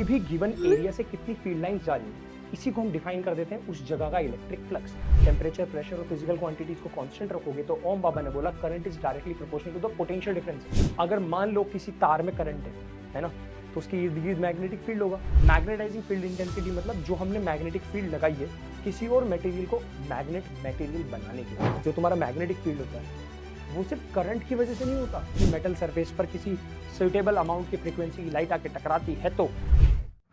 भी given area से कितनी फील्ड लाइंस जा रही है, इसी को हम डिफाइन कर देते हैं उस जगह का इलेक्ट्रिक फ्लक्स। टेम्परेचर, प्रेशर और फिजिकल क्वांटिटीज को कांस्टेंट रखोगे तो ओम बाबा ने बोला current is directly proportional to the potential difference. अगर मान लो किसी तार में करंट है ना, तो उसकी इर्द गिर्द मैग्नेटिक फील्ड होगा। मैग्नेटाइजिंग फील्ड इंटेंसिटी मतलब जो हमने मैग्नेटिक फील्ड लगाई है किसी और मटेरियल को मैग्नेट मटेरियल बनाने के लिए। जो तुम्हारा मैग्नेटिक फील्ड होता है वो सिर्फ करंट की वजह से नहीं होता कि मेटल सरफेस पर किसी सुइटेबल अमाउंट की फ्रीक्वेंसी की लाइट आके टकराती है तो।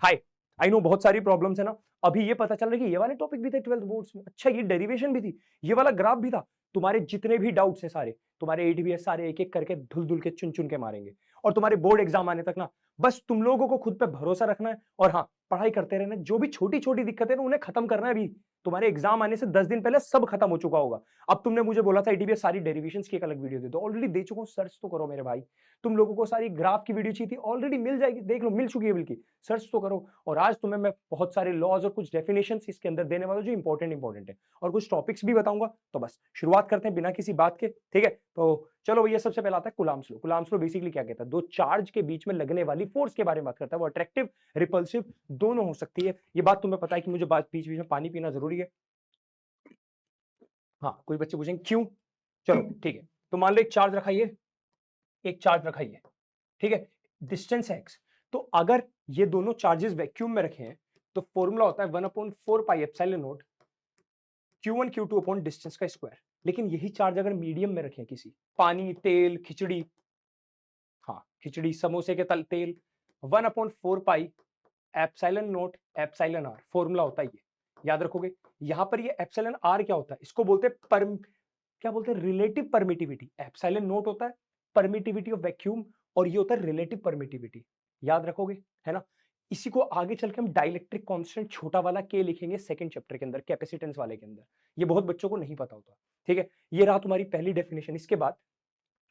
हाय, आई नो बहुत सारी प्रॉब्लम्स है ना। अभी ये पता चल रहा है कि ये वाले टॉपिक भी थे 12th बोर्ड्स में। अच्छा, ये डेरिवेशन भी थी, ये वाला ग्राफ भी था। तुम्हारे जितने भी डाउट्स हैं सारे, तुम्हारे एटीबीएस सारे एक एक करके धुल धुल के चुन चुन के मारेंगे। और तुम्हारे बोर्ड एग्जाम आने तक ना बस तुम लोगों को खुद पे भरोसा रखना है और हाँ, पढ़ाई करते रहना है। जो भी छोटी छोटी दिक्कतें ना उन्हें खत्म करना है। अभी तुम्हारे एग्जाम आने से 10 दिन पहले सब खत्म हो चुका होगा। अब तुमने मुझे बोला था एटीबीएस सारी डेरिवेशंस की एक अलग वीडियो दे दो, ऑलरेडी दे चुका हूं, सर्च तो करो मेरे भाई। तुम लोगों को सारी ग्राफ की वीडियो चाहिए थी, ऑलरेडी मिल जाएगी, देख लो, मिल चुकी है बल्कि, सर्च तो करो। और आज तुम्हें मैं बहुत सारे लॉज और कुछ डेफिनेशंस इसके अंदर देने वाला हूं जो इंपॉर्टेंट है, और कुछ टॉपिक्स भी बताऊंगा। तो बस शुरुआत करते हैं बिना किसी बात के, ठीक है। तो चलो भैया, सबसे पहले आता है Coulomb's law. Coulomb's law basically क्या कहता है? दो चार्ज के बीच में लगने वाली फोर्स के बारे में बात करता है। वो अट्रैक्टिव, रिपल्सिव दोनों हो सकती है। ये बात तुम्हें पता है कि मुझे बीच बीच में पानी पीना जरूरी है। हाँ, कोई बच्चे पूछेंगे क्यों? चलो ठीक है, तो मान लो एक चार्ज रखाइए, एक चार्ज रखाइए, ठीक है, डिस्टेंस है x। तो अगर ये दोनों चार्जेस वैक्यूम में रखे हैं तो फॉर्मूला होता है 1/4 pi epsilon not q1 q2 upon distance का स्क्वायर। लेकिन यही चार्ज अगर मीडियम में रखें, किसी पानी, तेल, खिचड़ी, हाँ खिचड़ी, समोसे के तल तेल, 1/4 pi epsilon naught epsilon r, formula होता है ये, याद रखोगे। यहां पर ये एप्सिलॉन आर क्या होता है? इसको बोलते हैं क्या बोलते हैं? Relative permittivity. एप्सिलॉन नॉट होता है परमिटिविटी ऑफ वैक्यूम और ये होता है रिलेटिव परमिटिविटी, याद रखोगे, है ना। इसी को आगे चल के हम डाइलेक्ट्रिक कांस्टेंट छोटा वाला के लिखेंगे सेकंड चैप्टर के अंदर, कैपेसिटेंस वाले के अंदर। ये बहुत बच्चों को नहीं पता होता, ठीक है। ये रहा तुम्हारी पहली डेफिनेशन। इसके बाद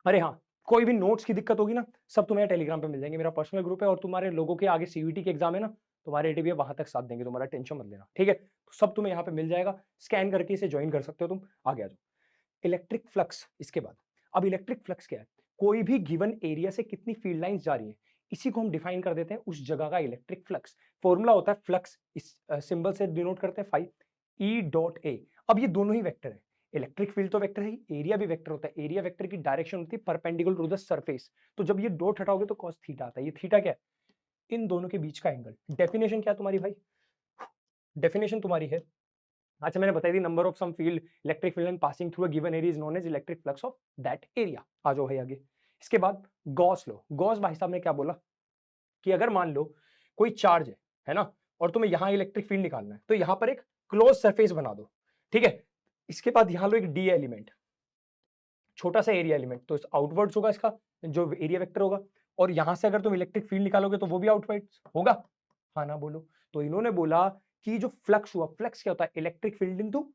अरे हाँ, कोई भी नोट्स की दिक्कत होगी ना, सब तुम्हें टेलीग्राम पे मिल जाएंगे, मेरा पर्सनल ग्रुप है। और तुम्हारे लोगों के आगे सीयूईटी के एग्जाम है ना, तुम्हारे एटीबी वहां तक साथ देंगे, तुम्हारा टेंशन मत लेना, ठीक है। तो सब तुम्हें यहाँ पे मिल जाएगा, स्कैन करके इसे ज्वाइन कर सकते हो तुम। आगे आ जाओ, इलेक्ट्रिक फ्लक्स। इसके बाद अब इलेक्ट्रिक फ्लक्स क्या है? कोई भी गिवन एरिया से कितनी फील्ड लाइंस जा रही है, इसी को हम डिफाइन कर देते हैं उस जगह का इलेक्ट्रिक फ्लक्स। फॉर्मूला होता है फ्लक्स, इस सिंबल से डिनोट करते हैं फाई ई डॉट ए। अब ये दोनों ही वेक्टर है, इलेक्ट्रिक फील्ड तो वेक्टर है, एरिया भी वेक्टर होता है। एरिया वेक्टर की डायरेक्शन होती है परपेंडिकुलर टू द सरफेस। तो जब ये डॉट हटाओगे तो cos थीटा आता है। ये थीटा क्या है? इन दोनों के बीच का एंगल। डेफिनेशन क्या है तुम्हारी भाई? डेफिनेशन तुम्हारी है, अच्छा मैंने बताई दी, number of some field, electric field and passing through a given area is known as electric flux of that area. आ जाओ भाई आगे। इसके बाद गॉस लॉ। गॉस भाई साहब ने क्या बोला कि अगर मान लो कोई चार्ज है ना, और तुम्हें यहां इलेक्ट्रिक फील्ड निकालना है, तो यहां पर एक क्लोज सरफेस बना दो, ठीक है। इसके बाद यहां लो एक डी एलिमेंट, छोटा सा एरिया एलिमेंट, तो आउटवर्ड्स होगा इसका जो एरिया वेक्टर होगा। और यहां से अगर तुम इलेक्ट्रिक फील्ड निकालोगे तो वो भी आउटवर्ड्स होगा, हाँ ना बोलो। तो इन्होंने बोला कि जो फ्लक्स हुआ, फ्लक्स क्या होता है? Electric field into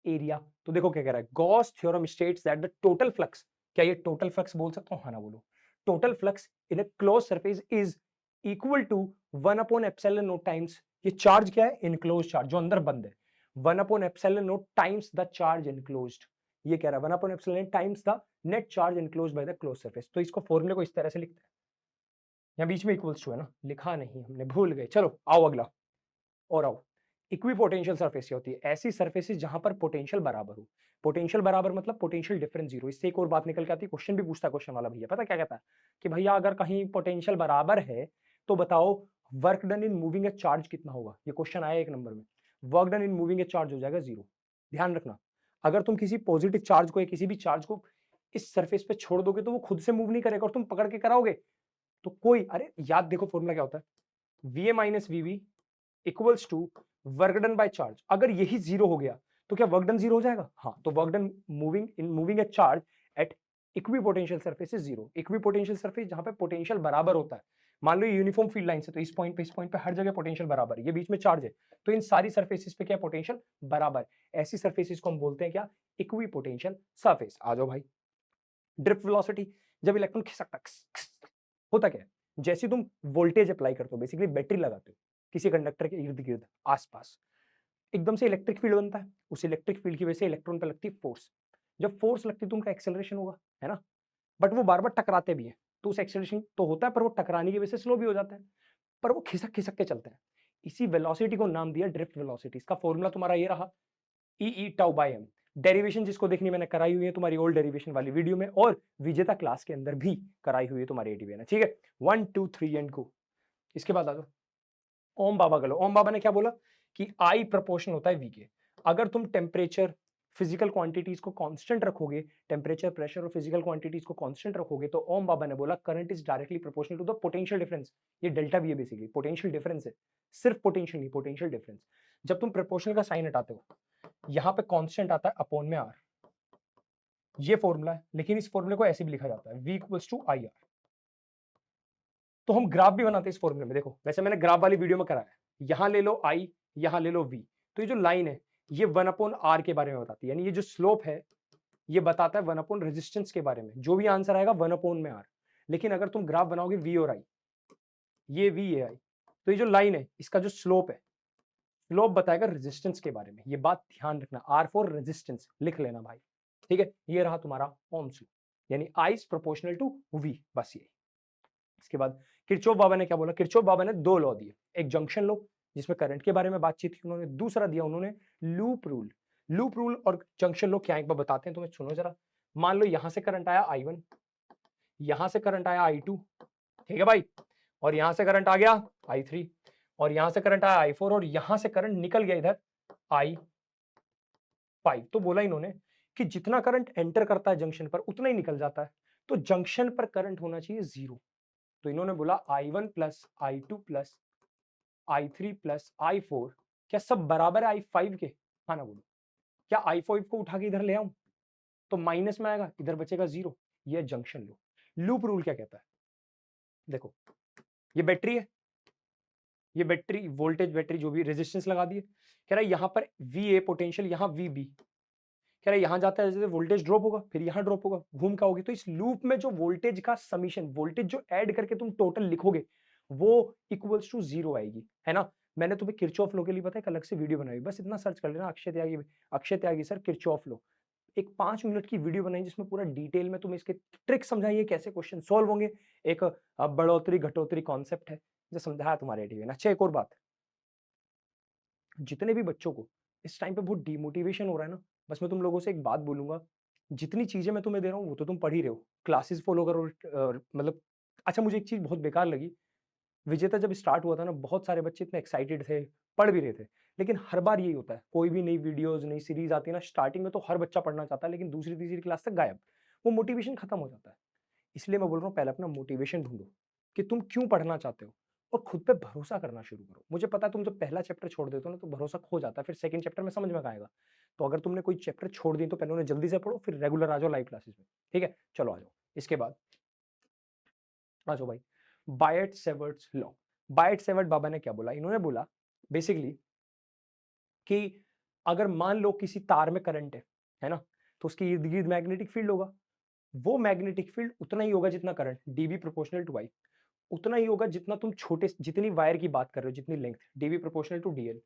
area. तो देखो क्या कह रहा है, Gauss theorem states that the total flux, क्या ये टोटल फ्लक्स बोल सकता हूं? हाँ ना बोलो। Total flux in a close surface is equal to 1/एप्सिलॉन नॉट टाइम्स, ये चार्ज क्या है? इनक्लोज चार्ज, जो अंदर बंद है। 1/एप्सिलॉन not times the charge enclosed, ये कह रहा है 1/एप्सिलॉन times the net charge enclosed by the close surface. तो इसको फॉर्मूले को इस तरह से लिखते हैं, यहाँ बीच में इक्वल्स टू है ना, लिखा नहीं हमने, भूल गए। चलो आओ अगला, और आओ। इक्विपोटेंशियल सरफेस क्या होती है? ऐसी सरफेसेस जहां पर पोटेंशियल बराबर हो। पोटेंशियल बराबर मतलब पोटेंशियल डिफरेंस जीरो। इससे एक और बात निकल के आती है, क्वेश्चन भी पूछता है क्वेश्चन वाला भैया, पता क्या कहता है कि भैया अगर कहीं पोटेंशियल बराबर है तो बताओ work done in moving A charge कितना होगा। ये क्वेश्चन आया एक नंबर में, work done in moving A charge हो जाएगा जीरो। ध्यान रखना, अगर तुम किसी पॉजिटिव चार्ज को या किसी भी चार्ज को इस सरफेस पे छोड़ दोगे तो वो खुद से मूव नहीं करेगा, और तुम पकड़ के कराओगे तो कोई, अरे याद देखो फॉर्मूला क्या होता है, V A minus V B equals to work done by charge. अगर यही जीरो हो गया तो क्या वर्क डन जीरो हो जाएगा? हाँ, तो work done moving A charge at equipotential surface is zero. Equipotential surface जहां पे पोटेंशियल बराबर होता है, मान लो ये यूनिफॉर्म फील्ड लाइन से, तो इस पॉइंट पे हर जगह पोटेंशियल बराबर है, ये बीच में चार्ज है, तो इन सारी सरफेसेस पे क्या पोटेंशियल बराबर। ऐसी सरफेसेस को हम बोलते हैं क्या? Equipotential surface. आ जाओ भाई, ड्रिफ्ट वेलोसिटी। जब इलेक्ट्रॉन खिसकता होता क्या है? जैसे तुम वोल्टेज अप्लाई करते हो, बेसिकली बैटरी लगाते हो किसी कंडक्टर के इर्द गिर्द आसपास, एकदम से इलेक्ट्रिक फील्ड बनता है। उस इलेक्ट्रिक फील्ड की वजह से इलेक्ट्रॉन पे लगती है फोर्स। जब फोर्स लगती है तो उनका एक्सेलरेशन होगा, है ना। बट वो बार बार टकराते भी हैं, तो उस एक्सेलरेशन तो होता है, पर वो टकराने की वजह से स्लो भी हो जाता है। पर वो खिसक खिसक के चलते हैं। इसी वेलोसिटी को नाम दिया ड्रिफ्ट वेलोसिटी। इसका फॉर्मूला तुम्हारा ये रहा, ई टाउ बाय एम। डेरिवेशन जिसको देखनी मैंने कराई हुई है तुम्हारी ओल्ड डेरिवेशन वाली वीडियो में, और विजेता क्लास के अंदर भी कराई हुई है तुम्हारी एटीवी है, ठीक है। 1 2 3 एंड गो। इसके बाद आ जाओ ओम बाबा गलो। ओम बाबा ने क्या बोला कि आई प्रोपोर्शन होता है वी के। अगर तुम टेम्परेचर फिजिकल क्वांटिटीज को कांस्टेंट रखोगे, टेम्परेचर प्रेशर और फिजिकल क्वांटिटीज को कांस्टेंट रखोगे, तो ओम बाबा ने बोला current is directly proportional to the potential difference. ये डेल्टा वी है बेसिकली, पोटेंशियल डिफरेंस है, सिर्फ पोटेंशियल नहीं, पोटेंशियल डिफरेंस। जब तुम प्रोपोर्शनल का साइन हटाते हो, यहां पे कांस्टेंट आता है अपॉन में आर, ये फॉर्मूला है। लेकिन इस फॉर्मूले को ऐसे भी लिखा जाता है v equals to I R. तो हम ग्राफ भी बनाते हैं इस फॉर्मूले में। देखो वैसे मैंने ग्राफ वाली वीडियो में कराया, यहां ले लो i, यहां ले लो v। तो ये जो लाइन है ये 1 अपॉन आर के बारे में बताती है, यानी ये जो स्लोप है ये बताता है 1 अपॉन रेजिस्टेंस के बारे में। जो भी आंसर आएगा 1 अपॉन में आर। लेकिन अगर तुम ग्राफ बनाओगे v और i, ये v है i, तो ये जो लाइन है इसका जो स्लोप है, स्लोप बताएगा रेजिस्टेंस के बारे में। ये बात ध्यान रखना, आर फॉर रेजिस्टेंस लिख लेना भाई, ठीक है। ये रहा तुम्हारा ओम्स लॉ, यानी I is proportional to V, बस यही। इसके बाद किरचॉफ बाबा ने क्या बोला, किरचॉफ बाबा ने दो लॉ दिए, एक जंक्शन लॉ जिसमें करंट के बारे में बातचीत की उन्होंने, दूसरा दिया उन्होंने लूप रूल। लूप रूल और जंक्शन लॉ क्या एक बार बताते हैं तुम्हें, सुनो जरा। मान लो यहां से करंट आया I1, यहां से करंट आया I2, ठीक है भाई, और यहां से करंट आ गया I3, और यहां से करंट आया I4, और यहां से करंट निकल गया इधर I5। तो बोला इन्होंने कि जितना करंट एंटर करता है जंक्शन पर उतना ही निकल जाता है, तो जंक्शन पर करंट होना चाहिए जीरो। तो इन्होंने बोला I1 plus I2 plus I3 plus I4 क्या सब बराबर है I5 के? हाँ ना बोलो। क्या I5 को उठा के इधर ले आऊं तो माइनस में आएगा, इधर बचेगा जीरो। ये जंक्शन लो। लूप रूल क्या कहता है, देखो ये बैटरी है, ये बैटरी वोल्टेज, बैटरी जो भी रेजिस्टेंस लगा दिए, कह रहा है यहां पर VA पोटेंशियल, यहां VB, कह रहा है यहां जाता है जैसे वोल्टेज ड्रॉप होगा फिर यहां ड्रॉप होगा, घूम का होगी। तो इस लूप में जो वोल्टेज का समीशन, वोल्टेज जो ऐड करके तुम टोटल लिखोगे वो इक्वल्स टू जीरो आएगी, है ना। मैंने तुम्हें किरचॉफ लॉ के लिए पता है एक अलग से वीडियो बनाई, बस इतना सर्च कर लेना, अक्षय त्यागी सर किरचॉफ लॉ। एक 5 मिनट की वीडियो बनाई जिसमें पूरा डिटेल में तुम्हें इसके ट्रिक समझाइए, कैसे क्वेश्चन सॉल्व होंगे। एक बढ़ोतरी घटोतरी कॉन्सेप्ट है जो समझाया तुम्हारे टीवी में। अच्छा एक और बात, जितने भी बच्चों को इस टाइम पे बहुत डिमोटिवेशन हो रहा है ना, बस मैं तुम लोगों से एक बात बोलूंगा, जितनी चीजें मैं तुम्हें दे रहा हूँ वो तो तुम पढ़ ही रहे हो, क्लासेस फॉलो करो, मतलब अच्छा मुझे एक चीज बहुत बेकार लगी, विजेता जब स्टार्ट हुआ था ना बहुत सारे बच्चे इतने एक्साइटेड थे, पढ़ भी रहे थे, लेकिन हर बार यही होता है, कोई भी नई वीडियोस नई सीरीज आती है ना, स्टार्टिंग में तो हर बच्चा पढ़ना चाहता है, लेकिन दूसरी तीसरी क्लास तक गायब, वो मोटिवेशन खत्म हो जाता है। इसलिए मैं बोल रहा हूँ पहले अपना मोटिवेशन ढूंढो कि तुम क्यों पढ़ना चाहते हो, और खुद पे भरोसा करना शुरू करो। मुझे पता है तुम जब पहला चैप्टर छोड़ देते हो ना तो भरोसा खो जाता है, फिर सेकंड चैप्टर में समझ में आएगा। तो अगर तुमने कोई चैप्टर छोड़ दिए तो पहले उन्हें जल्दी से पढ़ो, फिर रेगुलर आ जाओ लाइव क्लासेस में, ठीक है। चलो आ जाओ, इसके बाद आ जाओ भाई, बायट सेवर्ट्स लॉ। बायट सेवर्ट बाबा ने क्या बोला, इन्होंने बोला बेसिकली कि अगर मान लो किसी तार में करंट है ना, तो उसके इर्द गिर्द मैग्नेटिक फील्ड होगा, वो मैग्नेटिक फील्ड उतना ही होगा जितना करंट, डीबी प्रोपोर्शनल टू आई, उतना ही होगा जितना तुम छोटे, जितनी वायर की बात कर रहे हो, जितनी length, dB proportional to dL.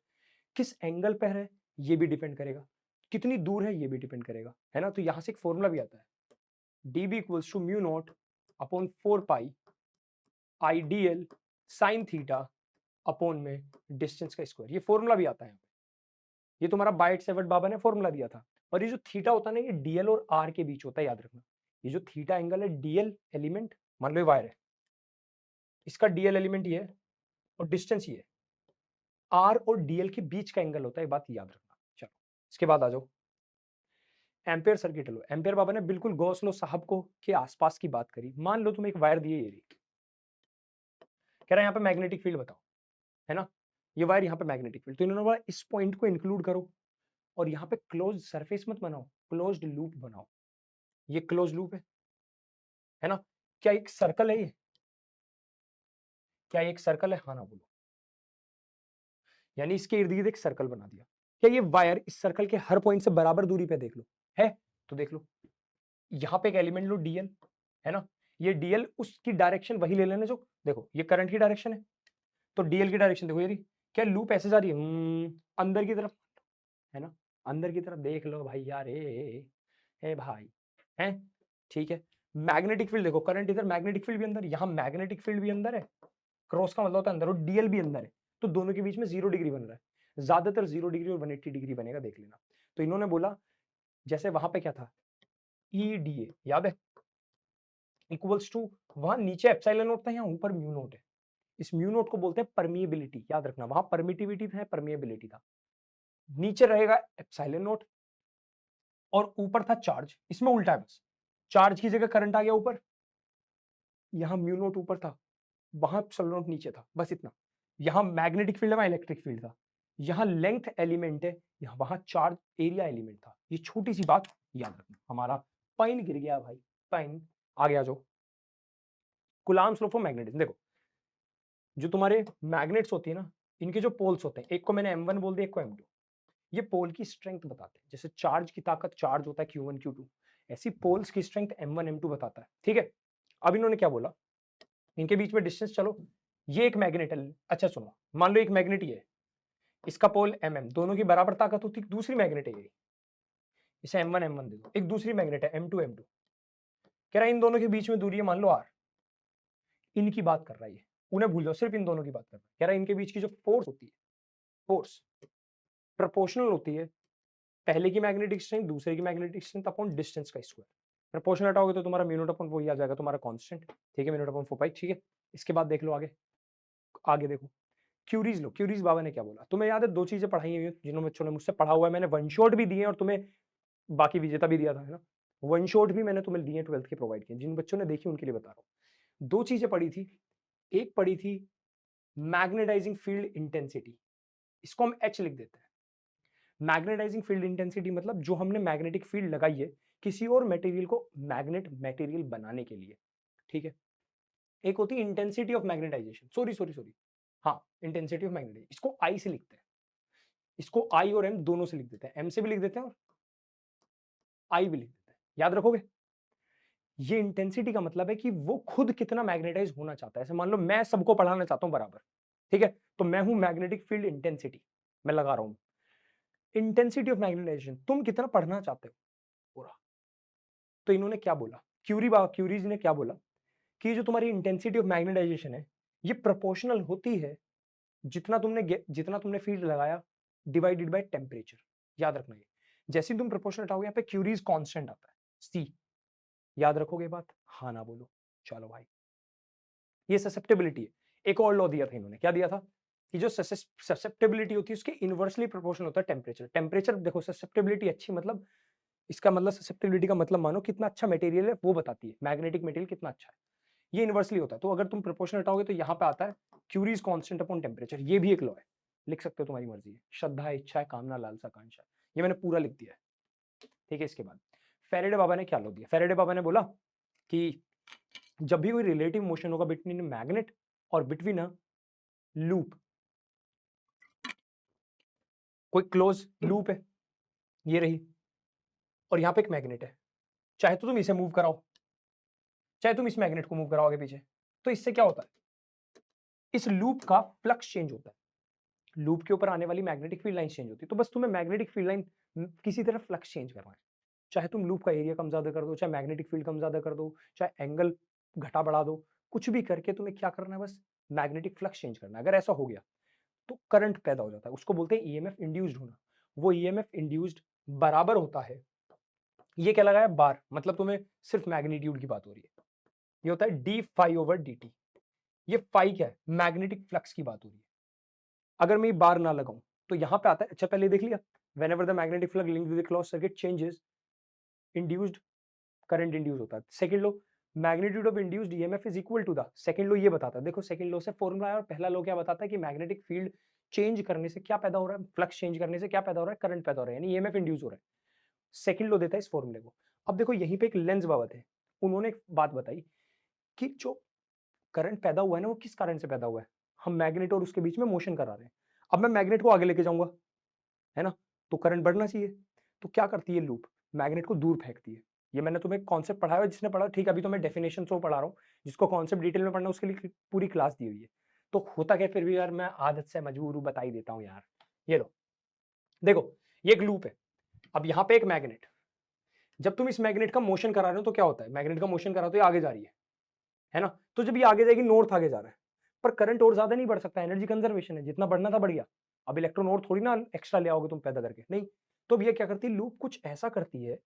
किस एंगल पर है ये भी डिपेंड करेगा, कितनी दूर है ये भी डिपेंड करेगा, है ना। तो यहां से एक फॉर्मूला भी आता है, dB equals to mu naught upon 4 pi I D L sine theta upon में डिस्टेंस का स्क्वायर। ये फॉर्मूला भी आता है, ये तुम्हारा बाइट सेवर्ट बाबा ने फॉर्मूला दिया था। और ये जो थीटा होता है ना, ये डीएल और आर के बीच होता है, याद रखना। ये जो थीटा एंगल है, डीएल एलिमेंट मान लो वायर है, इसका डीएल एलिमेंट ये है और डिस्टेंस ये है, आर और डीएल के बीच का एंगल होता है, बात याद रखना। चलो इसके बाद आ जाओ एम्पेयर सर्किट लो। एम्पेयर बाबा ने बिल्कुल गॉस लॉ साहब को के आसपास की बात करी। मान लो तुम एक वायर दिए, ये रही, कह रहा है यहाँ पे मैग्नेटिक फील्ड बताओ, है ना, ये वायर यहाँ पे मैग्नेटिक फील्ड, तो इन्होंने बोला इस पॉइंट को इंक्लूड करो और यहाँ पे क्लोज सरफेस मत बनाओ, क्लोज्ड लूप बनाओ। ये क्लोज लूप है ना। क्या एक सर्कल है ये, क्या एक सर्कल है, हाँ ना बोलो। यानी इसके इर्द गिर्द एक सर्कल बना दिया। क्या ये वायर इस सर्कल के हर पॉइंट से बराबर दूरी पे देख लो, है तो देख लो, यहां पे एक एलिमेंट लो डीएल, है ना, ये डीएल उसकी डायरेक्शन वही ले लेना जो, देखो ये करंट की डायरेक्शन है, तो डीएल की डायरेक्शन देखो, ये क्या लूप ऐसे जा रही है अंदर की तरफ, है ना, अंदर की तरफ देख लो भाई यार, ए भाई, है ठीक है। मैग्नेटिक फील्ड देखो, करंट इधर, मैग्नेटिक फील्ड भी अंदर, यहां मैग्नेटिक फील्ड भी अंदर है, क्रॉस का मतलब होता है अंदर, और डीएल भी अंदर है, तो दोनों के बीच में 0 डिग्री बन रहा है। ज्यादातर 0 डिग्री और 180 डिग्री बनेगा, देख लेना। तो इन्होंने बोला जैसे वहां पे क्या था, EDA याद है, इक्वल्स टू, वहां नीचे एप्सिलॉन नोट था, यहाँ ऊपर म्यू नोट है। इस म्यू नोट को बोलते हैं परमिएबिलिटी, याद रखना, वहां परमिटिविटी था, परमिएबिलिटी था। नीचे रहेगा एप्सिलॉन नोट और ऊपर था चार्ज, इसमें उल्टा है बस, चार्ज की जगह करंट आ गया ऊपर, यहां म्यू नोट ऊपर था, वहां एप्सिलॉन नोट नीचे था, बस इतना। यहां मैग्नेटिक फील्ड है, वहां इलेक्ट्रिक फील्ड था, यहां लेंथ एलिमेंट है, यहां वहां चार्ज एरिया एलिमेंट था। ये छोटी सी बात याद रखना। हमारा पाइन गिर गया भाई, पाइन आ गया। जो कूलम्ब्स लॉ फॉर मैग्नेटिज्म, देखो जो तुम्हारे मैग्नेट्स होती है ना, इनके जो पोल्स होते हैं, एक को मैंने M1 बोल दिया, एक को M2, ये पोल की स्ट्रेंथ बताते हैं। जैसे चार्ज की ताकत, चार्ज होता है Q1 Q2, ऐसी पोल्स की स्ट्रेंथ M1 M2 बताता है, ठीक है। अब इन्होंने क्या बोला, इनके बीच में डिस्टेंस, चलो ये एक मैग्नेट है, अच्छा सुनो, मान लो एक मैग्नेट ये है, इसका पोल MM, दोनों की बराबर ताकत होती है। दूसरी मैग्नेट है ये, इसे M1 M1 दे दो। एक दूसरी मैग्नेट है M2 M2, कह रहा है इन दोनों के बीच में दूरी है मान लो R, इनकी बात कर रहा है ये, उन्हें भूल जाओ, सिर्फ इन दोनों की बात कर रहा है। कह रहा है इनके बीच की जो फोर्स होती है, फोर्स प्रोपोर्शनल होती है पहले की मैग्नेटिक स्ट्रेंथ दूसरे की मैग्नेटिक स्ट्रेंथ अपॉन डिस्टेंस का स्क्वायर। प्रोपोर्शनल हटाओगे तो तुम्हारा म्यू नॉट अपॉन वो ही आ जाएगा, तुम्हारा कांस्टेंट, ठीक है, म्यू नॉट अपॉन 4 पाई, ठीक है। इसके बाद देख लो आगे, आगे देखो क्यूरीज लो। क्यूरीज बाबा ने क्या बोला, तुम्हें याद है, दो चीजें पढ़ाई हुई हैं जिन्होंने बच्चों ने मुझसे पढ़ा हुआ है, मैंने वन शॉट भी दिए और तुम्हें बाकी विजेता भी दिया था, है ना। वन शॉट भी मैंने तुम्हें दिए 12th के प्रोवाइड किए, जिन बच्चों ने देखी उनके लिए बता रहा हूँ। दो चीजें पढ़ी थी, एक पढ़ी थी मैग्नेटाइजिंग फील्ड इंटेंसिटी, इसको हम H लिख देते हैं। मैग्नेटाइजिंग फील्ड इंटेंसिटी मतलब जो हमने मैग्नेटिक फील्ड लगाई है किसी और मटेरियल को मैग्नेट मटेरियल बनाने के लिए, ठीक है। एक होती है intensity of magnetization, sorry sorry sorry, हाँ इंटेंसिटी ऑफ मैग्नेटाइजेशन, इसको आई से लिखते हैं, इसको आई और एम दोनों से लिख देते हैं, एम से भी लिख देते हैं और आई भी लिख देते हैं, याद रखोगे। ये इंटेंसिटी का मतलब है कि वो खुद कितना मैग्नेटाइज होना चाहता है। ऐसे मान लो मैं सबको पढ़ाना चाहता हूं बराबर, ठीक है, तो मैं हूं मैग्नेटिक फील्ड इंटेंसिटी, मैं लगा रहा हूं इंटेंसिटी ऑफ मैग्नेटाइजेशन, तुम कितना पढ़ना चाहते हो पूरा। तो इन्होंने क्या बोला, क्यूरीज ने क्या बोला कि जो तुम्हारी इंटेंसिटी ऑफ मैग्नेटाइजेशन है ये प्रोपोर्शनल होती है जितना तुमने फील्ड लगाया डिवाइडेड बाय टेम्परेचर। याद रखना ये, जैसे ही तुम प्रोपोर्शनल हटाओगे यहाँ पे क्यूरीज कांस्टेंट आता है C, याद रखोगे बात, हाँ ना बोलो। चलो भाई, ये ससेप्टेबिलिटी है। एक और लॉ दिया था इन्होंने, क्या दिया था कि जो ससेप्टेबिलिटी होती है उसके इनवर्सली प्रोपोर्शनल होता है टेम्परेचर। टेम्परेचर देखो, ससेप्टेबिलिटी अच्छी मतलब, इसका मतलब ससेप्टेबिलिटी का मतलब मानो कितना अच्छा मटेरियल है वो बताती है, मैग्नेटिक मटेरियल कितना अच्छा है, ये इनवर्सली होता है। तो अगर तुम प्रोपोर्शनल हटाओगे तो यहाँ पे आता है क्यूरीज कांस्टेंट अपॉन टेम्परेचर, ये भी एक लॉ है, लिख सकते हो, तुम्हारी मर्जी है। श्रद्धा इच्छा है कामना लालसा कांक्षा, ये मैंने पूरा लिख दिया है, ठीक है। इसके बाद फेरेडे बाबा ने क्या लॉ दिया, फेरेडे बाबा ने बोला कि जब भी कोई रिलेटिव मोशन होगा बिटवीन मैग्नेट और बिटवीन अ लूप, कोई क्लोज लूप है ये रही, और यहां पे एक मैग्नेट है, चाहे तो तुम इसे मूव कराओ चाहे तुम इस मैग्नेट को मूव कराओ आगे पीछे, तो इससे क्या होता है, इस लूप का फ्लक्स चेंज होता है, लूप के ऊपर आने वाली मैग्नेटिक फील्ड लाइन चेंज होती है। तो बस तुम्हें मैग्नेटिक फील्ड लाइन किसी तरह फ्लक्स चेंज करना है, चाहे तुम लूप का एरिया कम ज्यादा कर दो, चाहे मैग्नेटिक फील्ड कम ज्यादा कर दो, चाहे एंगल घटा बढ़ा दो, कुछ भी करके तुम्हें क्या करना है, बस मैग्नेटिक फ्लक्स चेंज करना है। अगर ऐसा हो गया तो करंट पैदा हो जाता है, उसको बोलते हैं ईएमएफ इंड्यूस्ड होना। वो ईएमएफ इंड्यूस्ड बराबर होता है, ये क्या लगाया बार, मतलब तुम्हें सिर्फ मैग्नीट्यूड की बात हो रही है, ये होता है D phi over D T. ये फाई क्या है, मैग्नेटिक फ्लक्स की बात हो रही है। अगर मैं ये बार ना लगाऊं तो यहां पे आता है, अच्छा पहले देख लिया, whenever the magnetic flux linked with the closed circuit changes, induced current induce होता है। Second law, magnitude of induced EMF is equal to the, second law ये बताता है, देखो सेकंड लो से फॉर्मूला है, और पहला लो क्या बताता है कि मैग्नेटिक फील्ड चेंज करने से क्या पैदा हो रहा है, फ्लक्स चेंज करने से क्या पैदा हो रहा है, करंट पैदा हो रहा है, यानी ईएमएफ इंड्यूस हो रहा है। सेकंड लो देता है इस फॉर्मूले को। अब देखो यहीं पे एक लेंस बाबत है, उन्होंने एक बात बताई कि जो करंट पैदा हुआ है ना वो किस कारण से पैदा हुआ है, हम मैग्नेट और उसके बीच में मोशन करा रहे हैं। अब मैं मैग्नेट को आगे लेके जाऊंगा, है ना, तो करंट बढ़ना चाहिए। तो क्या करती है लूप, मैग्नेट को दूर फेंकती है। ये मैंने तुम्हें कॉन्सेप्ट पढ़ाया है, जिसने पढ़ा ठीक है, अभी तो मैं डेफिनेशन से पढ़ा रहा हूँ, जिसको कॉन्सेप्ट डिटेल में पढ़ना उसके लिए पूरी क्लास दी हुई है। तो होता क्या, फिर भी यार मैं आदत से मजबूर हूँ, बता ही देता हूँ यार। ये लो देखो, ये एक लूप है, अब यहाँ पे एक मैग्नेट, जब तुम इस मैग्नेट का मोशन करा रहे हो तो क्या होता है, मैग्नेट का मोशन करा तो ये आगे जा रही है ना, तो जब ये आगे जाएगी नॉर्थ आगे जा रहा है, पर करंट और ज्यादा नहीं बढ़ सकता, एनर्जी कंजर्वेशन है, जितना बढ़ना था बढ़ गया। अब इलेक्ट्रॉन और थोड़ी ना एक्स्ट्रा ले आओगे तुम पैदा करके, नहीं। तो अब ये क्या करती है, लूप कुछ ऐसा करती है।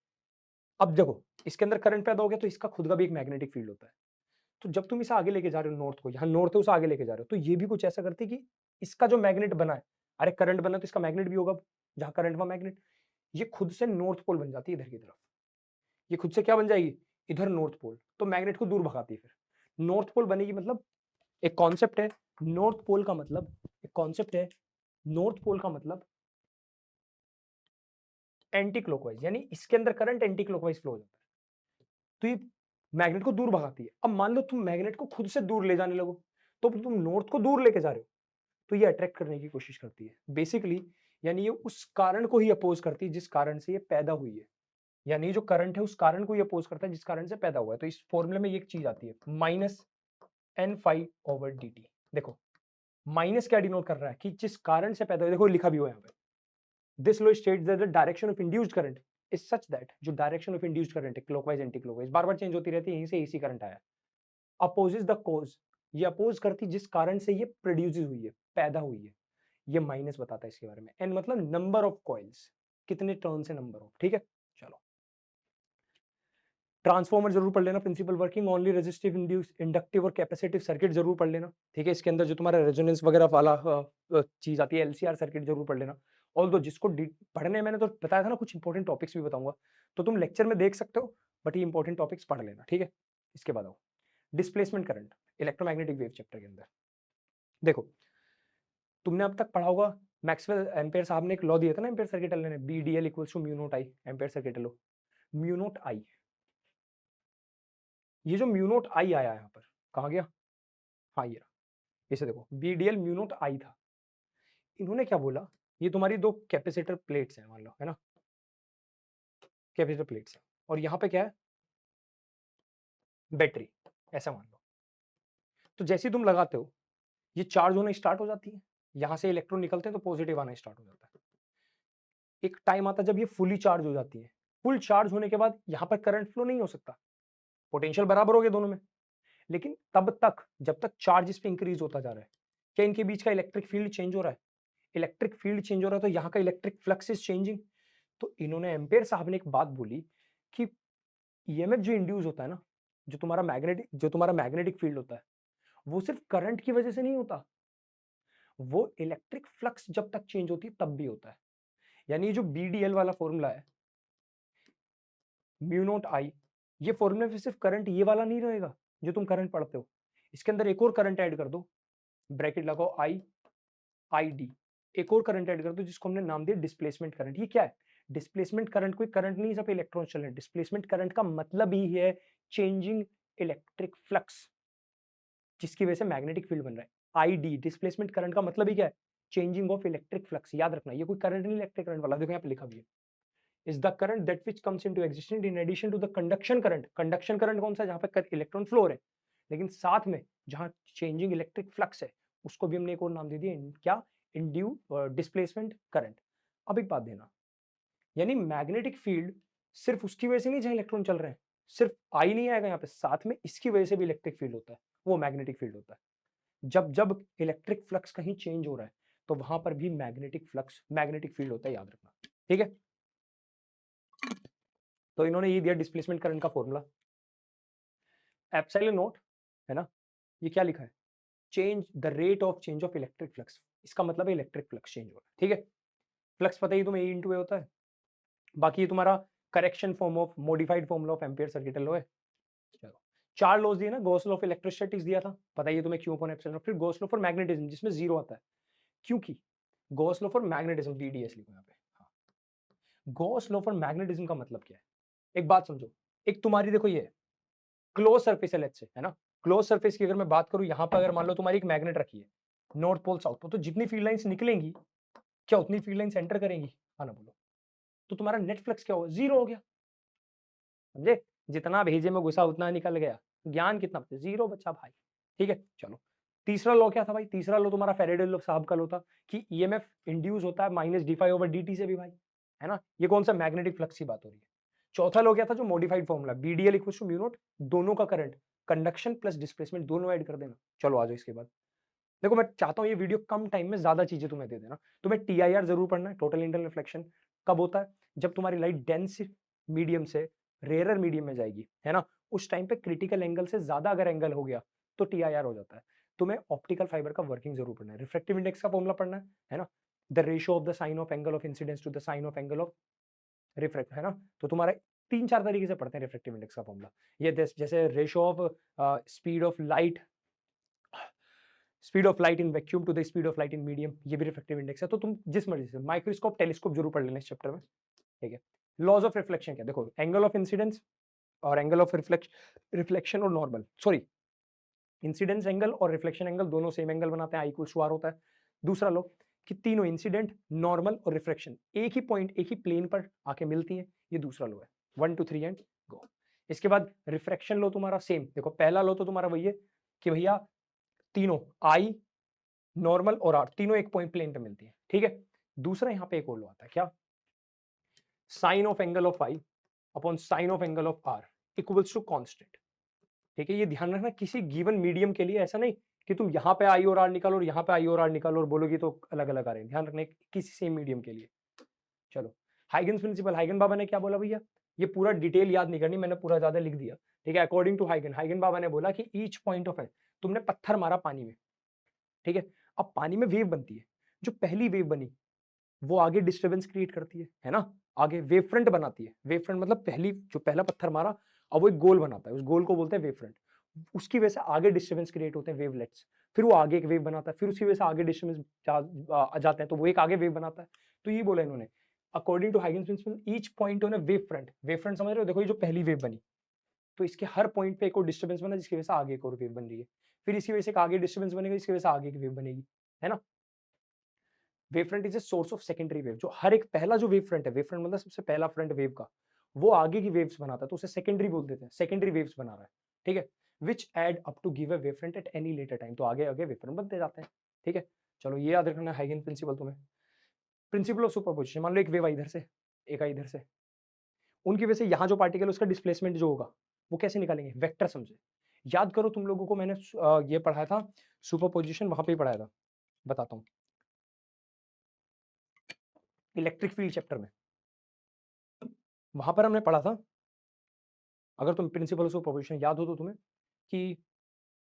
अब देखो इसके अंदर करंट पैदा हो गया तो इसका खुद का भी एक मैग्नेटिक फील्ड होता है। तो जब तुम इसे आगे लेके जा रहे हो नॉर्थ को, यहाँ नॉर्थ है उसे आगे लेके जा रहे हो, तो ये भी कुछ ऐसा करती है कि इसका जो मैग्नेट बना है, अरे करंट बना तो इसका मैग्नेट भी होगा, जहां करंट वहां मैग्नेट, ये खुद से नॉर्थ पोल बन जाती है इधर की तरफ। ये खुद से क्या बन जाएगी, इधर नॉर्थ पोल, तो मैग्नेट को दूर भगाती है। फिर नॉर्थ पोल बनेगी, मतलब एक कॉन्सेप्ट है नॉर्थ पोल का मतलब, एक कॉन्सेप्ट है नॉर्थ पोल का मतलब एंटी क्लॉकवाइज, यानी इसके अंदर करंट एंटी क्लॉकवाइज फ्लो हो जाता है, तो ये मैग्नेट को दूर भगाती है। अब मान लो तुम मैग्नेट को खुद से दूर ले जाने लगो, तो तुम नॉर्थ को दूर लेके जा रहे हो, तो ये अट्रैक्ट करने की कोशिश करती है बेसिकली, यानी ये उस कारण को ही अपोज करती है जिस कारण से ये पैदा हुई है, यानी जो करंट है उस कारण को ही अपोज करता है जिस कारण से पैदा हुआ है। तो इस फॉर्मूले में ये एक चीज आती है minus N phi over D T. देखो माइनस क्या डिनोट कर रहा है कि जिस कारण से पैदा हुआ, देखो लिखा भी हुआ है यहाँ पे, this law states that the direction of induced current is such that, जो डायरेक्शन ऑफ इंड्यूस्ड करंट है क्लॉकवाइज एंटी क्लॉकवाइज बार बार चेंज होती रहती है, यहीं से एसी करंट आया, अपोजेस द कॉज, ये अपोज करती जिस कारण से ये प्रोड्यूस हुई है, पैदा हुई है। ये माइनस बताता है इसके बारे में। एन मतलब नंबर ऑफ कॉइल्स, कितने टर्न्स है नंबर ऑफ, ठीक है। चलो ट्रांसफॉर्मर जरूर पढ़ लेना, principle working, only resistive, inductive और कैपेसिटिव सर्किट जरूर पढ़ लेना, ठीक है। इसके अंदर जो तुम्हारा रेजोनेंस वगैरह वाला चीज आती है, एलसीआर सर्किट जरूर पढ़ लेना। ऑल दो जिसको पढ़ने मैंने तो बताया था ना, कुछ इंपॉर्टेंट टॉपिक्स भी बताऊंगा, तो तुम लेक्चर में देख सकते हो, बट ये इंपॉर्टेंट टॉपिक्स पढ़ लेना, ठीक है। इसके बाद आओ displacement current, electromagnetic wave chapter के अंदर। देखो तुमने अब तक पढ़ा होगा, मैक्सवेल एम्पेयर साहब ने एक लॉ दिया था ना एम्पेयर सर्किट ने, B D L equals to mu not I, Ampere circuit law, mu not I. ये जो म्यू नॉट आई आया यहाँ पर, कहाँ गया, हाँ ये रहा, इसे देखो B D L mu not I था। इन्होंने क्या बोला, ये तुम्हारी दो कैपेसिटर प्लेट्स हैं मान लो, है ना, कैपेसिटर प्लेट्स हैं, और यहाँ पे क्या है, बैटरी, ऐसा मान लो। तो जैसे ही तुम लगाते हो ये चार्ज होना स्टार्ट हो जाती है, यहां से इलेक्ट्रॉन निकलते हैं तो पॉजिटिव आना स्टार्ट हो जाता है। एक टाइम आता है जब ये फुली चार्ज हो जाती है, फुल चार्ज होने के बाद यहां पर करंट फ्लो नहीं हो सकता, पोटेंशियल बराबर हो गए दोनों में, लेकिन तब तक जब तक चार्ज इस पे इंक्रीज होता जा रहा है, क्या इनके बीच का इलेक्ट्रिक फील्ड चेंज हो रहा है, इलेक्ट्रिक फील्ड चेंज हो रहा है, तो यहाँ का इलेक्ट्रिक फ्लक्स इज चेंजिंग। तो इन्होंने एम्पेयर साहब ने एक बात बोली कि ईएमएफ जो इंड्यूस होता है ना, जो तुम्हारा मैग्नेटिक फील्ड होता है, वो सिर्फ करंट की वजह से नहीं होता, वो इलेक्ट्रिक फ्लक्स जब तक चेंज होती है तब भी होता है। यानी जो बीडीएल वाला फॉर्मूला है म्यू नॉट आई, ये फॉर्मूला में सिर्फ करंट ये वाला नहीं रहेगा जो तुम करंट पढ़ते हो, इसके अंदर एक और करंट ऐड कर दो, ब्रैकेट लगाओ आई आई डी, एक और करंट ऐड कर दो जिसको हमने नाम दिया डिस्प्लेसमेंट करंट। ये क्या है, डिस्प्लेसमेंट करंट कोई करंट नहीं, सब इलेक्ट्रॉन चल रहे हैं। डिस्प्लेसमेंट करंट का मतलब ही है चेंजिंग इलेक्ट्रिक फ्लक्स, जिसकी वजह से मैग्नेटिक फील्ड बन रहा है। आईडी डिस्प्लेसमेंट करंट का मतलब ही क्या है, चेंजिंग ऑफ इलेक्ट्रिक फ्लक्स। याद रखना ये कोई करंट नहीं, इलेक्ट्रिक करंट वाला, देखो यहाँ पे लिखा भी है, is the current that which comes into existence in addition to the conduction current. Conduction current कौन सा, जहां पे इलेक्ट्रॉन फ्लो हो रहे हैं, लेकिन साथ में जहां चेंजिंग इलेक्ट्रिक फ्लक्स है, उसको भी हमने एक और नाम दे दिया, क्या, इंड्यू डिस्प्लेसमेंट करंट। अब एक बात देना, यानी मैग्नेटिक फील्ड सिर्फ उसकी वजह से नहीं जहां इलेक्ट्रॉन चल रहे हैं, सिर्फ आई नहीं आएगा यहाँ पे, साथ में इसकी वजह से भी इलेक्ट्रिक फील्ड होता है, वो मैग्नेटिक फील्ड होता है। जब जब इलेक्ट्रिक फ्लक्स कहीं चेंज हो रहा है तो वहां पर भी मैग्नेटिक फ्लक्स, मैग्नेटिक फील्ड होता है, याद रखना, ठीक है। तो इन्होंने ये दिया डिस्प्लेसमेंट करंट का फॉर्मूला एप्सिलॉन नॉट, है ना, ये क्या लिखा है, change the rate of change of electric flux, इसका मतलब है इलेक्ट्रिक फ्लक्स चेंज हो रहा है, ठीक है। फ्लक्स पता ही तुम्हें ए इंटू ए होता है, बाकी ये तुम्हारा correction form of modified formula of ampere circuit law है। चलो चार लॉज दिए ना, गॉस लॉ ऑफ इलेक्ट्रोस्टैटिक्स दिया था, बताइए तुम्हें क्यू अपॉन एप्सिलॉन, फिर गॉस लॉ फॉर मैग्नेटिज्म जिसमें जीरो आता है, क्योंकि Gauss law for magnetism DDS लिखो यहाँ पे, हाँ। गॉस लॉ फॉर मैग्नेटिज्म का मतलब क्या है, एक बात समझो, एक तुम्हारी देखो ये क्लोज सरफेस है, लेट्स से, है ना, क्लोज सरफेस की अगर मैं बात करूं, यहां पर अगर मान लो तुम्हारी एक मैग्नेट रखी है नॉर्थ पोल साउथ पोल, तो जितनी फील्ड लाइंस निकलेंगी, क्या उतनी फील्ड लाइंस एंटर करेंगी, हाँ ना बोलो, तो तुम्हारा नेट फ्लक्स क्या होगा, जीरो हो गया, समझे, जितना भेजे में घुसा उतना निकल गया, ज्ञान कितना बचा, जीरो बचा भाई, ठीक है। चलो तीसरा लॉ क्या था भाई, तीसरा लॉ तुम्हारा फैराडे लॉ साहब का लॉ था कि ईएमएफ इंड्यूस होता है minus D phi over D से भी भाई, है ना, ये कौन सा मैग्नेटिक फ्लक्स की बात हो रही है। चौथा लॉ क्या था, जो modified formula B dL equals to mu naught, दोनों का करंट, कंडक्शन प्लस डिस्प्लेसमेंट दोनों ऐड कर देना। चलो आ जाओ इसके बाद, देखो मैं चाहता हूँ ये वीडियो कम टाइम में ज्यादा चीजें तुम्हें दे देना। तुम्हें TIR जरूर पढ़ना है, टोटल इंटरनल रिफ्लेक्शन। कब होता है? जब तुम्हारी लाइट डेंस मीडियम से रेयरर मीडियम में जाएगी, है ना, उस टाइम पे क्रिटिकल एंगल से ज्यादा अगर एंगल हो गया तो TIR हो जाता है। तुम्हें ऑप्टिकल फाइबर का वर्किंग जरूर पढ़ना है, रिफ्रैक्टिव इंडेक्स का फॉर्मूला पढ़ना है ना, the ratio of the sine of angle of incidence to the sine of angle of refract, है ना। तो तुम्हारा 3-4 तरीके से पढ़ते हैं रिफ्रैक्टिव इंडेक्स का फॉर्मूला। ये जैसे ratio of speed of light in vacuum to the speed of light in medium, ये भी रिफ्रैक्टिव इंडेक्स है। तो तुम जिस मर्जी से माइक्रोस्कोप टेलीस्कोप जरूर पढ़ लेना इस चैप्टर में, ठीक है। लॉज ऑफ रिफ्लेक्शन क्या, देखो एंगल ऑफ इंसिडेंस और एंगल ऑफ रिफ्लेक्शन और नॉर्मल, सॉरी, इंसिडेंस एंगल और रिफ्लेक्शन एंगल दोनों सेम एंगल बनाते हैं, आई इक्वल्स टू आर होता है। दूसरा लो कि तीनों इंसिडेंट, नॉर्मल और रिफ्लेक्शन एक ही पॉइंट, एक ही प्लेन पर आके मिलती हैं, ये दूसरा लो है। 1 2 3 एंड गो। इसके बाद रिफ्रैक्शन लो तुम्हारा सेम, देखो पहला लो तो तुम्हारा वही है कि भैया तीनों आई, नॉर्मल और आर तीनों एक पॉइंट प्लेन पे मिलती है, ठीक है। दूसरा यहां पे एक और लो आता है, क्या, sine of angle of I upon sine of angle of R equals to constant, ठीक है। ये ध्यान रखना किसी गिवन मीडियम के लिए ऐसा नहीं कि तुम यहां पे आई और आर निकालो और यहां पे आई और आर निकालो और बोलोगी तो अलग अलग आ रहे हैं, ध्यान रखना किसी सेम मीडियम के लिए। चलो, हाइगन्स प्रिंसिपल, हाइगन बाबा ने क्या बोला भैया, ये पूरा डिटेल याद नहीं करनी, मैंने पूरा ज्यादा लिख दिया, ठीक है। अकॉर्डिंग टू हाइगन, हाइगन बाबा ने बोला कि ईच पॉइंट ऑफ है, तुमने पत्थर मारा पानी में, ठीक है। अब पानी में वेव बनती है, जो पहली वेव बनी वो आगे डिस्टर्बेंस क्रिएट करती है ना, आगे वेव फ्रंट बनाती है। वेव फ्रंट मतलब पहली जो पहला पत्थर मारा, अब वो एक गोल बनाता है, उस गोल को बोलते हैं वेव फ्रंट। उसकी वजह से आगे डिस्टर्बेंस क्रिएट होते हैं, वेवलेट्स, फिर वो आगे एक वेव बनाता है, फिर उसकी वजह से आगे डिस्टर्बेंस जाते हैं, तो वो एक आगे वेव बनाता है। तो ये बोला इन्होंने, according to Huygens principle each point on a wave front, wave front समझ रहे हो, देखो ये जो पहली वेव बनी तो इसके हर पॉइंट पे एक और डिस्टर्बेंस बना जिसकी वजह से आगे एक और वेव बन रही है, फिर इसकी वजह से एक आगे डिस्टर्बेंस बनेगा जिसकी वजह से आगे एक वेव बनेगी, है ना। Wave front is a source of secondary wave, जो हर एक पहला जो वेव फ्रंट है, वेव फ्रंट मतलब सबसे पहला फ्रंट वेव का, वो आगे की वेव्स बनाता है, तो उसे सेकेंडरी बोल देते हैं, सेकेंडरी वेव्स बना रहा है, ठीक है। Which add up to give a wave front at any later time, तो आगे आगे वेव फ्रंट बनते जाते हैं, ठीक है। चलो ये याद रखना हाइगन प्रिंसिपल तुम्हें। प्रिंसिपल ऑफ सुपरपोजिशन, मान लो एक वेव आई इधर से, एक आई इधर से, उनकी वजह से यहाँ जो पार्टिकल उसका डिस्प्लेसमेंट जो होगा वो कैसे निकालेंगे, वेक्टर समझे। याद करो तुम लोगों को मैंने ये पढ़ाया था सुपरपोजिशन, वहां पे ही पढ़ाया था, बताता हूँ, इलेक्ट्रिक फील्ड चैप्टर में, वहां पर हमने पढ़ा था, अगर तुम प्रिंसिपल ऑफ प्रोपोजिशन याद हो तो तुम्हें, कि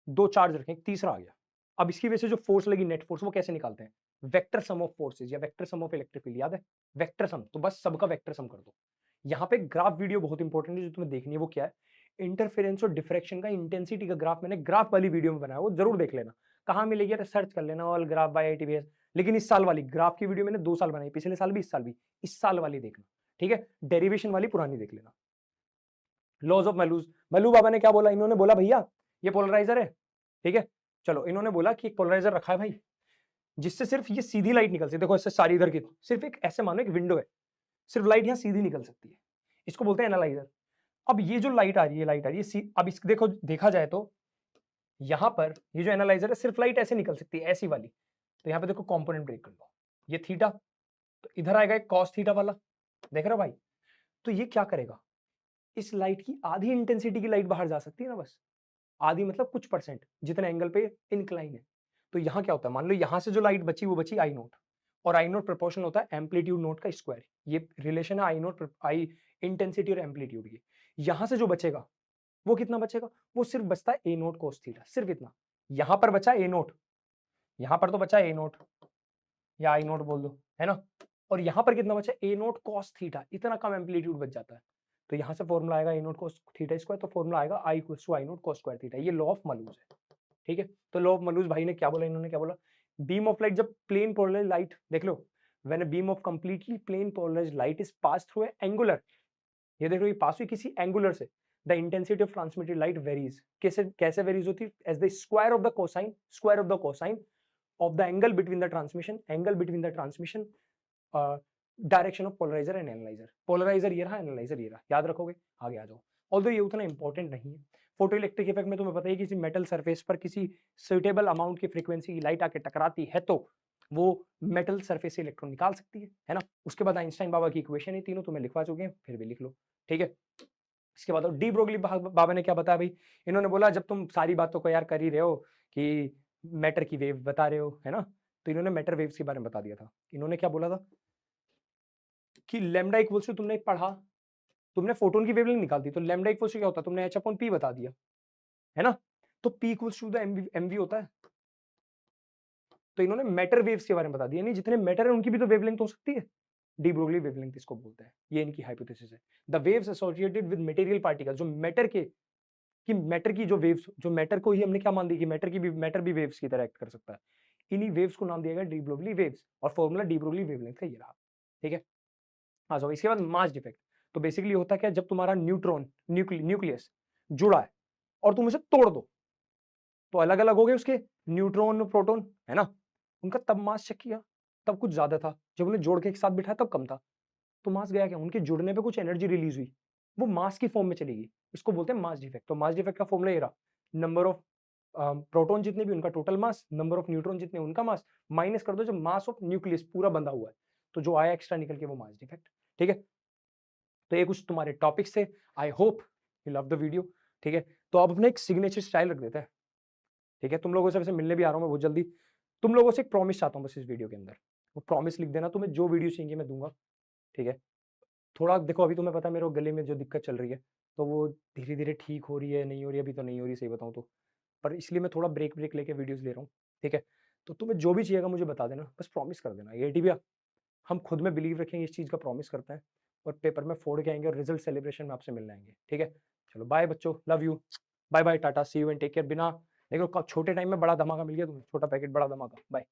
दो चार्ज रखें, एक तीसरा आ गया, अब इसकी वजह से जो फोर्स लगी नेट फोर्स वो कैसे निकालते हैं, वेक्टर सम ऑफ फोर्सेज या vector sum of electric field, याद है, वेक्टर सम, तो बस सबका वेक्टर सम कर दो। यहाँ पे ग्राफ वीडियो बहुत इंपॉर्टेंट है जो तुम्हें देखनी है, वो क्या है, इंटरफेरेंस और डिफ्रैक्शन का इंटेंसिटी का ग्राफ मैंने ग्राफ वाली वीडियो में बनाया, वो जरूर देख लेना। कहाँ मिलेगी, सर्च कर लेना ऑल ग्राफ बाय IITBS, लेकिन इस साल वाली ग्राफ की वीडियो मैंने 2 साल बनाई, पिछले साल भी इस साल भी, इस साल वाली देखना, ठीक है। डेरिवेशन वाली पुरानी देख लेना। लॉज ऑफ मलूज, मल्लू बाबा ने क्या बोला, इन्होंने बोला भैया ये पोलराइजर है, ठीक है। चलो इन्होंने बोला कि एक पोलराइजर रखा है भाई, जिससे सिर्फ ये सीधी लाइट निकल सकती है, देखो इससे सारी इधर की, सिर्फ एक ऐसे मानो एक विंडो है, सिर्फ लाइट यहाँ सीधी निकल सकती है, इसको बोलते हैं एनालाइजर। अब ये जो लाइट आ रही है, लाइट आ रही है, अब इस देखो देखा जाए तो यहाँ पर ये जो एनालाइजर है सिर्फ लाइट ऐसे निकल सकती है, ऐसी वाली, तो यहाँ पे देखो कंपोनेंट ब्रेक कर लो, ये थीटा, तो इधर आएगा एक कॉस थीटा वाला, देख रहे हो भाई। तो ये क्या करेगा, इस लाइट की आधी इंटेंसिटी की लाइट बाहर जा सकती है ना, बस आधी मतलब कुछ परसेंट, जितने एंगल पे इंक्लाइन है। तो यहाँ क्या होता है, मान लो यहाँ से जो लाइट बची वो बची आई नोट, और आई नोट प्रोपोर्शनल होता है एम्पलीट्यूड नोट का स्क्वायर, ये रिलेशन है आई नोट, आई इंटेंसिटी और एम्पलीट्यूड की। यहाँ से जो बचेगा वो कितना बचेगा, वो सिर्फ बचता है ए नोट कोस थीटा, सिर्फ इतना। यहाँ पर बचा ए नोट, यहाँ पर तो बचा ए नोट या आई नोट बोल दो, है ना, और यहाँ पर कितना बचा, ए नोट कॉस थीटा, इतना कम एम्पलीट्यूड बच जाता है। तो यहाँ से फॉर्मूला आएगा A not cos theta square, तो फॉर्मूला आएगा I equals to I not cos square theta, ये लॉ ऑफ मलूज है, ठीक है। तो लॉ ऑफ मलूज भाई ने क्या बोला, इन्होंने क्या बोला, बीम ऑफ लाइट जब प्लेन पोलराइज्ड लाइट, देख लो, when a beam of completely plane polarized light is pass through a angular, ये देख लो ये पास हुई किसी एंगुलर से, the intensity of transmitted light varies, कैसे कैसे वेरीज होती है, as the square of the cosine, square of the cosine of the angle between the transmission, angle between the transmission, direction of polarizer and analyser, polariser ये रहा, analyser ये रहा, याद रखोगे, आगे आ जाओ। ऑल्दो ये उतना इंपॉर्टेंट नहीं है, फोटो इलेक्ट्रिक इफेक्ट में तुम्हें पता है किसी मेटल सरफेस पर किसी सुइटेबल अमाउंट की फ्रीक्वेंसी की लाइट आके टकराती है तो वो मेटल सरफेस से इलेक्ट्रॉन निकाल सकती है ना। उसके बाद आइंस्टाइन बाबा की इक्वेशन है, तीनों तुम्हें लिखवा चुके हैं, फिर भी लिख लो, ठीक है। इसके बाद डी ब्रोगली बाबा ने क्या बताया भाई, इन्होंने बोला जब तुम सारी बातों को यार कर ही रहे हो कि मैटर की वेव बता रहे हो, है ना? तो इन्होंने मैटर वेव्स के बारे में बता दिया था। इन्होंने क्या बोला था कि लैम्डा इक्वल्स टू, तुमने पढ़ा, तुमने फोटोन की वेवलेंथ निकाल दी, तो लैम्डा इक्वल्स टू क्या होता है, तुमने h अपॉन p बता दिया, है ना? तो p equals to the mv होता है। तो इन्होंने मैटर वेव्स के बारे में बता दिया, नहीं जितने मैटर है उनकी भी तो वेवलेंथ हो सकती है, डी ब्रोगली वेवलेंथ इसको बोलते हैं। ये इनकी हाइपोथेसिस है। The waves associated with material particle, जो मैटर के, कि मैटर की जो वेव्स, जो मैटर को ही हमने क्या मान दी कि मैटर भी वेव्स की तरह एक्ट कर सकता है, इन्हीं वेव्स को नाम दिया गया डी ब्रोगली वेव्स, और फॉर्मूला डी ब्रोगली वेवलेंथ का ये रहा। ठीक है, आ जाओ इसके बाद मास डिफेक्ट। तो बेसिकली होता क्या है, जब तुम्हारा न्यूट्रॉन न्यूक्लियस जुड़ा है और तुम उसे तोड़ दो, तो अलग अलग हो गए उसके न्यूट्रॉन और प्रोटॉन, है ना? उनका तब मास चेक किया, तब कुछ ज्यादा था, जब उन्हें जोड़ के एक साथ बिठाया तब कम था। तो मास गया क्या, उनके जुड़ने पे कुछ एनर्जी रिलीज हुई, वो मास की फॉर्म में चली गई, इसको बोलते हैं मास डिफेक्ट। तो मास डिफेक्ट का फॉर्मूला ये रहा, नंबर ऑफ प्रोटॉन जितने भी उनका total mass, number of neutron जितने उनका मास, माइनस कर दो जब मास ऑफ न्यूक्लियस पूरा बंधा हुआ है, तो जो आया एक्स्ट्रा निकल के वो मास डिफेक्ट। ठीक है, तो ये कुछ तुम्हारे टॉपिक्स थे। I hope you love the video. ठीक है, तो अब अपने एक सिग्नेचर स्टाइल रख देते हैं। ठीक है, तुम लोगों से वैसे मिलने भी आ रहा हूँ मैं बहुत जल्दी। तुम लोगों से एक प्रॉमिस चाहता हूँ बस इस वीडियो के अंदर, वो प्रॉमिस लिख देना, तुम्हें जो वीडियो चाहिए मैं दूंगा। ठीक है, थोड़ा देखो अभी तुम्हें पता है मेरे गले में जो दिक्कत चल रही है, तो वो धीरे धीरे ठीक हो रही है, नहीं हो रही, अभी तो नहीं हो रही सही बताऊँ तो, पर इसलिए मैं थोड़ा ब्रेक ब्रेक लेके वीडियोस ले रहा हूँ। ठीक है, तो तुम्हें जो भी चाहिएगा मुझे बता देना, बस प्रॉमिस कर देना। ये भैया हम खुद में बिलीव रखेंगे, इस चीज़ का प्रॉमिस करते हैं, और पेपर में फोड़ के आएंगे और रिजल्ट सेलिब्रेशन में आपसे मिलने आएंगे। ठीक है, चलो बाय बच्चों, love you, bye bye, tata, see you and take care. बिना देखो छोटे टाइम में बड़ा धमाका मिल गया तुम्हें, छोटा पैकेट बड़ा धमाका, बाय।